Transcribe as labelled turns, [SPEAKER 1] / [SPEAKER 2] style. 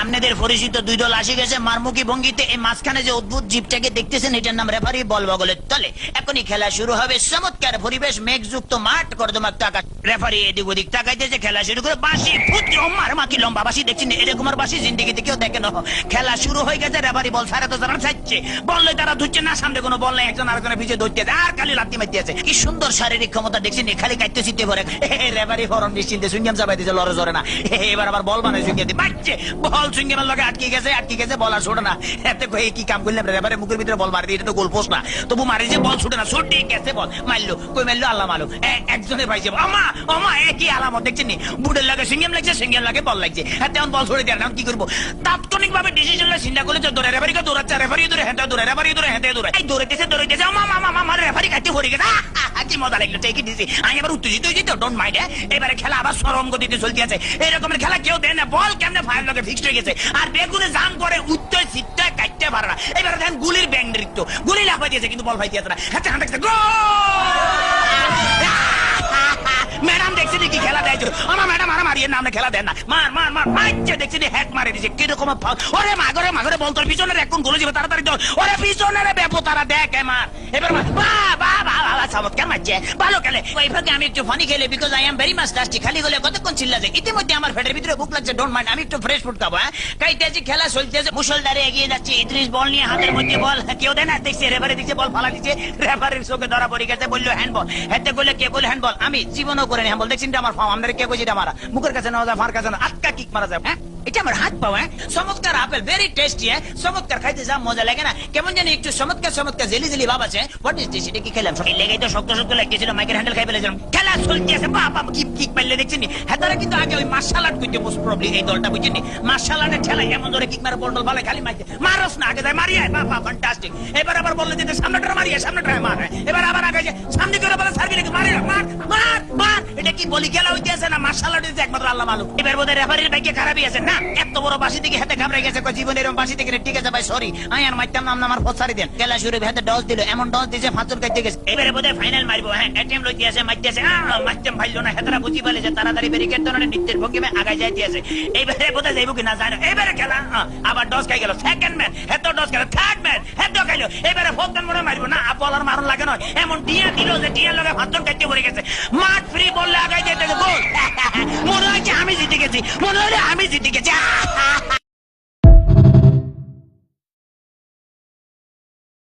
[SPEAKER 1] আপনাদের পরিচিত দুই দল আসে গেছে মারমুখী ভঙ্গিতে। এই মাঝখানে যে অদ্ভুত জীবটাকে দেখতেছেন এটার নাম রেফারি বল বগলের তলে। এখনই খেলা শুরু হবে। চমৎকার পরিবেশ, মেঘযুক্ত মাঠ, কর্দমাক টাকা। রেফারি এদিক ওদিক তাকাইতেছে, খেলা শুরু করে বাঁশি ফুটছে। মার মাকি লম্বা বাঁশি দেখছেন, এরকম আর বাঁশি জিন্দিগিতে কেউ দেখে না। খেলা শুরু হয়ে গেছে, রেফারি বল সারা তো যারা চাইছে, বললে তারা ধুচ্ছে না, সামনে কোনো বল নেই, একজন আরেকজনের পিছিয়ে ধরতে আর খালি লাত্তি মারতে আছে। কি সুন্দর শারীরিক ক্ষমতা দেখছেন, খালি কাটতে চিনতে পারে। রেফারি ফরম নিশ্চিন্তে সুইঙ্গাম চাপাই দিয়েছে, লড়ে জরে না। এবার আবার বল বানায় সুইঙ্গে দিয়ে বাচ্চে, বল সুইঙ্গামের লগে আটকে গেছে, বল আর ছোটে না। এতে কি কাম করলাম, রেফারি মুখের ভিতরে বল মারি, এটা তো গোল পোস্ট না, তবু মারি যে বল ছুটে না, ছুটে গেছে বল, মারলো কই মারলো আল্লাহ মারলো, একজনে পাইছে। আমা আমা একই আলামত দেখছেন নি, বুটের লাগে সুইঙ্গাম লাগছে, সিঙ্গেল লাগে বল লাগছে। তেমন বল ছুড়ে দেয় না, কি করবো? তাৎক্ষণিক ভাবে ডিসিশন চিন্তা করলে দৌড়ে, রেফারিকে দৌড়াচ্ছে, রেফারি দৌড়ে হেঁটে দৌড়ে, রেফারি দৌড়ে হেঁটে দৌড়ে, এই দৌড়াইতেছে আমা মামা রেফারি কাটতে পড়ে গেছে। কি মজা লাগলো, ঠিকই দিছি। আমি এবার উত্তেজিত হয়ে যেত, ডোন্ট মাইন্ড। এবারে খেলা আবার সরম গতিতে চলতে আছে। এরকমের খেলা কেউ দেয় না, বল কেমনে ফায়ার লগে ফিক্সড হয়ে গেছে, আর বেগুনে জাম করে উত্তর সিটটা কাটতে পারে না। এবারে দেখেন গুলির ব্যাং নৃত্য, গুলি লাফাই দিয়েছে কিন্তু বল ফাইতে না। হাতে হাঁটাচ্ছে, ম্যাডাম দেখছি কি খেলা দেয়, আমার ম্যাডাম আর মারিয়ে নাম খেলা দেন না, মার মার মার মারছে, দেখছি হ্যাক মারে দিয়েছে। কিরকম ওরে মাগরে বল তোর পিছনে এখন গোলে যাবে, তাড়াতাড়ি দৌড়, ওরে পিছনে বেপো তারা দেখ মার। এবার চমৎকার মারছে, ভালো খেলে। ওইভাবে আমি একটু ফানি খেলে, because I am very much tasty. খালি গেলে কতক্ষণ চিল্লা যায়, ইতিমধ্যে আমার পেটের ভিতরে ভুক লাগছে, ডোন্ট মাইন্ড, আমি একটু ফ্রেশ ফুড খাবো। কাইতেছি, খেলা চলতেছে, মুসলধারে এগিয়ে যাচ্ছে। ইদ্রিস বল নিয়ে হাতের মধ্যে বল, কেউ দেয় না, দেখছি রেফারি দিচ্ছে, বল ফালা দিচ্ছে, রেফারির চোখে ধরা পড়ে গেছে, বললো হ্যান্ডবল। হেতে বললে কে বলে হ্যান্ডবল, আমি জীবনও করে হ্যান্ডবল দেখছি আমার ফার্ম, আমাদের কে কইছি মারা, মুখের কাছে নেওয়া যায়, ফার কাছে না, আটকা কিক মারা যায়। হ্যাঁ এটা আমার হাত পাও। চমৎকার আপেল, ভেরি টেস্টি। চমৎকার, খাইতে যা মজা লাগে না, কেমন জানি একটু চমৎকার জেলি জেলি ভাব আছে। হোয়াট ইজ দিস, এটা কি খেলাম? লেগে তো শক্ত লাগতেছিল, মাইকের হ্যান্ডেল খাই ফেলেছিলাম। খেলা চলতে আছে, বাবা কিক মারলে দেখছেন। হ্যাঁ তারা কিন্তু আগে ওই মার্শাল আর্ট করতে মোস্ট প্রবলি, এই দলটা বুঝছেন, মার্শাল আর্টের খেলা এমন ধরে কিক মারে, বল ভালো খালি মারতে, মারস না, আগে যায় মারিয়ে, বাবা ফ্যান্টাস্টিক। এবার আবার বললে যে সামনেটা মারিয়ে, সামনেটা মার, এবার আবার আগে যে সামনে করে বলে সার্ভিস মারি, মার মার মার। এটা কি বলি খেলা হইতে আছে না মার্শাল আর্ট হইতে একমাত্র আল্লাহ মালুম। এবার বোধহয় রেফারির ভাগ্যে খারাপই আছে না, এত বড় বাসি থেকে হাতে ঘাবড়ে গেছে, জীবন এরকম বাসি থেকে। ঠিক আছে ভাই, সরি, আমি আর মারতাম না, আমার ফসারি দেন। খেলা শুরু হাতে ডস দিল, এমন ডস দিয়েছে ফাঁচুর কাটতে গেছে। এবারে বোধহয় ফাইনাল মারবো। হ্যাঁ এটিএম লইতে আছে, মারতে আছে, মারতাম ভাইলো না, হেতারা বুঝি পালে যে তাড়াতাড়ি ব্যারিকেড ধরনের নৃত্যের ভঙ্গিমে আগায় যাইতে আছে। এইবারে বোধহয় যাইব কিনা যায় না। এবারে খেলা আবার ডস খাই গেল, সেকেন্ড ম্যান হেত ডস খেলো, থার্ড ম্যান হেত খাইলো। এবারে ফোর্থ ম্যান মনে মারবো না, বলার মারণ লাগে নয়, এমন টিয়া দিল যে টিয়ার লগে ফাঁচুর কাটতে পড়ে গেছে। মাঠ ফ্রি বললে আগায় যেতে গোল। মনে হয় আমি জিতে গেছি, মনে হয় আমি জিতে গেছি।